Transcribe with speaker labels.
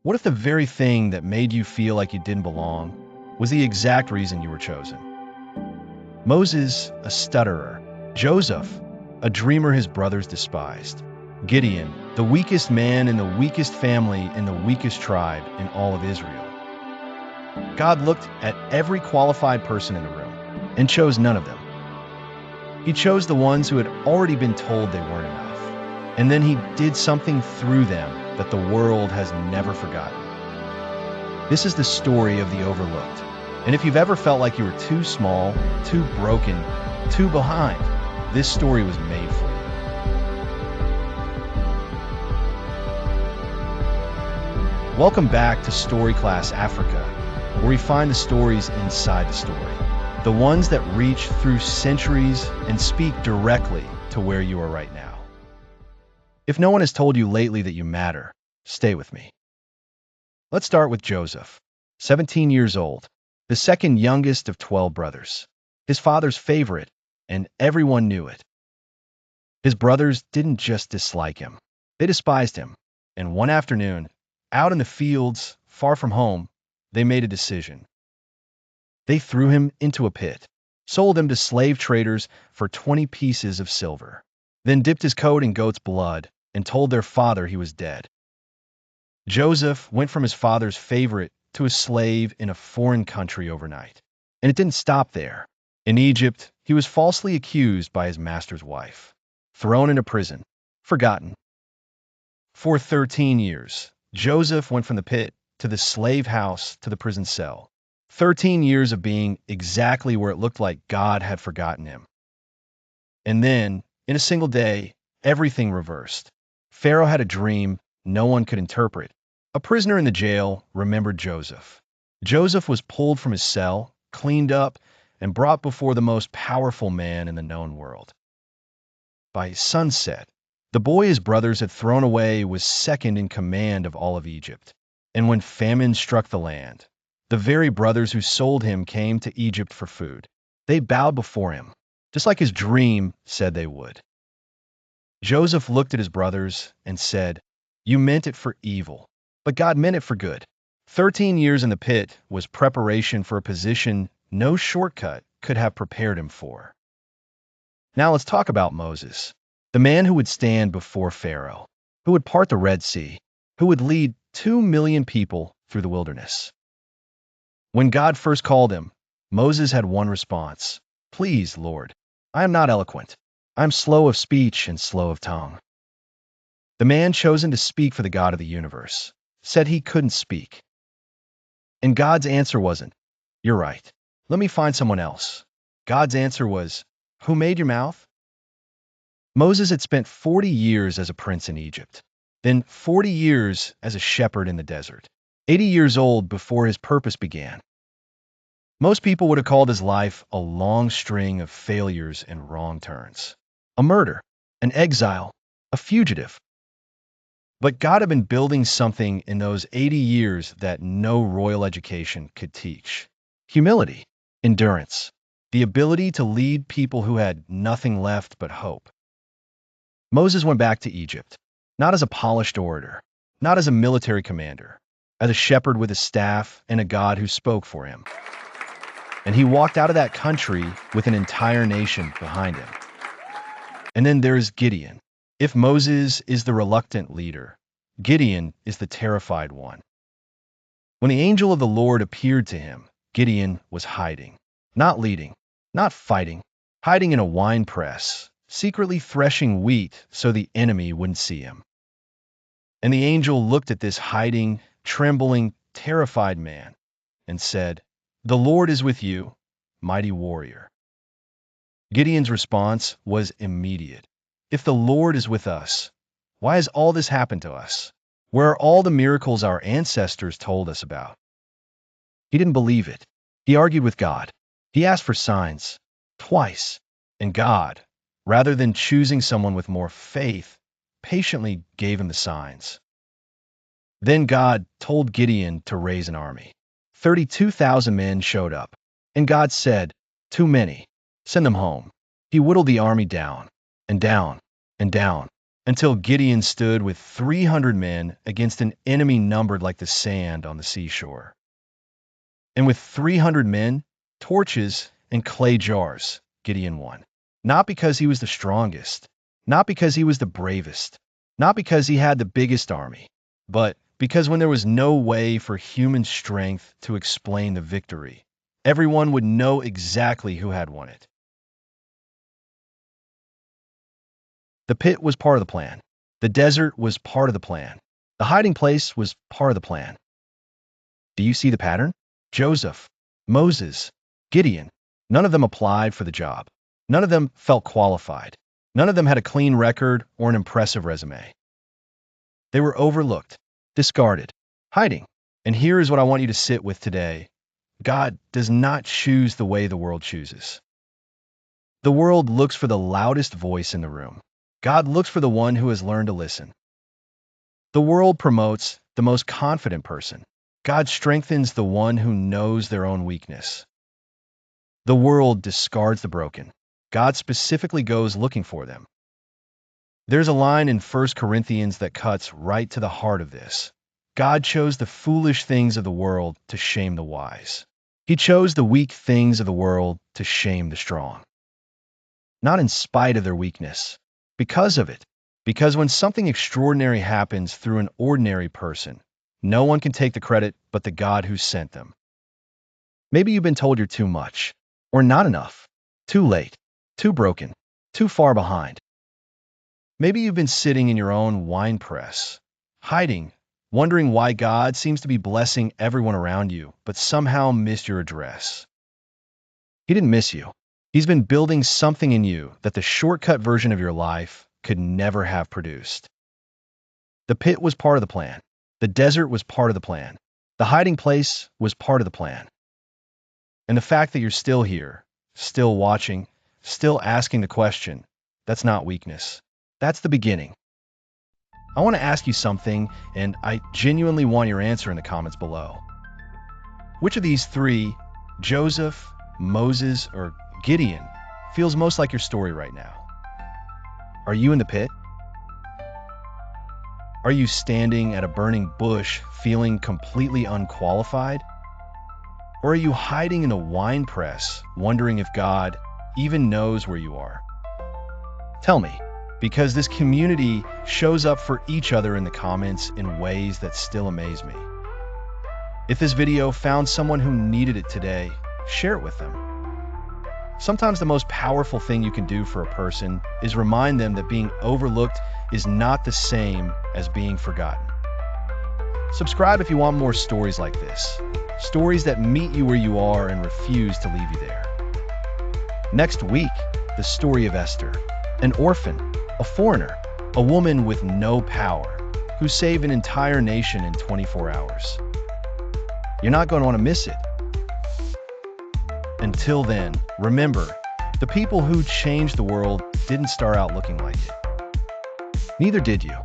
Speaker 1: What if the very thing that made you feel like you didn't belong was the exact reason you were chosen? Moses, a stutterer. Joseph, a dreamer his brothers despised. Gideon, the weakest man in the weakest family in the weakest tribe in all of Israel. God looked at every qualified person in the room and chose none of them. He chose the ones who had already been told they weren't enough. And then he did something through them that the world has never forgotten. This is the story of the overlooked. And if you've ever felt like you were too small, too broken, too behind, this story was made for you. Welcome back to Story Class Africa, where we find the stories inside the story. The ones that reach through centuries and speak directly to where you are right now. If no one has told you lately that you matter, stay with me. Let's start with Joseph, 17 years old, the second youngest of 12 brothers, his father's favorite, and everyone knew it. His brothers didn't just dislike him, they despised him. And one afternoon, out in the fields, far from home, they made a decision. They threw him into a pit, sold him to slave traders for 20 pieces of silver, then dipped his coat in goat's blood and told their father he was dead. Joseph went from his father's favorite to a slave in a foreign country overnight. And it didn't stop there. In Egypt, he was falsely accused by his master's wife, thrown into prison, forgotten. For 13 years, Joseph went from the pit to the slave house to the prison cell. 13 years of being exactly where it looked like God had forgotten him. And then, in a single day, everything reversed. Pharaoh had a dream no one could interpret. A prisoner in the jail remembered Joseph. Joseph was pulled from his cell, cleaned up, and brought before the most powerful man in the known world. By sunset, the boy his brothers had thrown away was second in command of all of Egypt. And when famine struck the land, the very brothers who sold him came to Egypt for food. They bowed before him, just like his dream said they would. Joseph looked at his brothers and said, "You meant it for evil, but God meant it for good." 13 years in the pit was preparation for a position no shortcut could have prepared him for. Now let's talk about Moses, the man who would stand before Pharaoh, who would part the Red Sea, who would lead 2 million people through the wilderness. When God first called him, Moses had one response: "Please, Lord, I am not eloquent. I am slow of speech and slow of tongue." The man chosen to speak for the God of the universe said he couldn't speak. And God's answer wasn't, "You're right. Let me find someone else." God's answer was, "Who made your mouth?" Moses had spent 40 years as a prince in Egypt, then 40 years as a shepherd in the desert, 80 years old before his purpose began. Most people would have called his life a long string of failures and wrong turns, a murder, an exile, a fugitive. But God had been building something in those 80 years that no royal education could teach. Humility, endurance, the ability to lead people who had nothing left but hope. Moses went back to Egypt, not as a polished orator, not as a military commander, as a shepherd with a staff and a God who spoke for him. And he walked out of that country with an entire nation behind him. And then there's Gideon. If Moses is the reluctant leader, Gideon is the terrified one. When the angel of the Lord appeared to him, Gideon was hiding, not leading, not fighting, hiding in a wine press, secretly threshing wheat so the enemy wouldn't see him. And the angel looked at this hiding, trembling, terrified man and said, "The Lord is with you, mighty warrior." Gideon's response was immediate. If the Lord is with us, why has all this happened to us? Where are all the miracles our ancestors told us about? He didn't believe it. He argued with God. He asked for signs, twice, and God, rather than choosing someone with more faith, patiently gave him the signs. Then God told Gideon to raise an army. 32,000 men showed up, and God said, "Too many. Send them home." He whittled the army down, and down, and down, until Gideon stood with 300 men against an enemy numbered like the sand on the seashore. And with 300 men, torches, and clay jars, Gideon won. Not because he was the strongest, not because he was the bravest, not because he had the biggest army, but because when there was no way for human strength to explain the victory, everyone would know exactly who had won it. The pit was part of the plan. The desert was part of the plan. The hiding place was part of the plan. Do you see the pattern? Joseph, Moses, Gideon, none of them applied for the job. None of them felt qualified. None of them had a clean record or an impressive resume. They were overlooked, discarded, hiding. And here is what I want you to sit with today. God does not choose the way the world chooses. The world looks for the loudest voice in the room. God looks for the one who has learned to listen. The world promotes the most confident person. God strengthens the one who knows their own weakness. The world discards the broken. God specifically goes looking for them. There's a line in 1 Corinthians that cuts right to the heart of this. God chose the foolish things of the world to shame the wise. He chose the weak things of the world to shame the strong. Not in spite of their weakness, because of it. Because when something extraordinary happens through an ordinary person, no one can take the credit but the God who sent them. Maybe you've been told you're too much, or not enough, too late, too broken, too far behind. Maybe you've been sitting in your own wine press, hiding, wondering why God seems to be blessing everyone around you, but somehow missed your address. He didn't miss you. He's been building something in you that the shortcut version of your life could never have produced. The pit was part of the plan. The desert was part of the plan. The hiding place was part of the plan. And the fact that you're still here, still watching, still asking the question, that's not weakness. That's the beginning. I want to ask you something, and I genuinely want your answer in the comments below. Which of these three, Joseph, Moses, or Gideon, feels most like your story right now? Are you in the pit? Are you standing at a burning bush feeling completely unqualified? Or are you hiding in a wine press wondering if God even knows where you are? Tell me, because this community shows up for each other in the comments in ways that still amaze me. If this video found someone who needed it today, share it with them. Sometimes the most powerful thing you can do for a person is remind them that being overlooked is not the same as being forgotten. Subscribe if you want more stories like this. Stories that meet you where you are and refuse to leave you there. Next week, the story of Esther, an orphan, a foreigner, a woman with no power, who saved an entire nation in 24 hours. You're not going to want to miss it. Until then, remember, the people who changed the world didn't start out looking like it. Neither did you.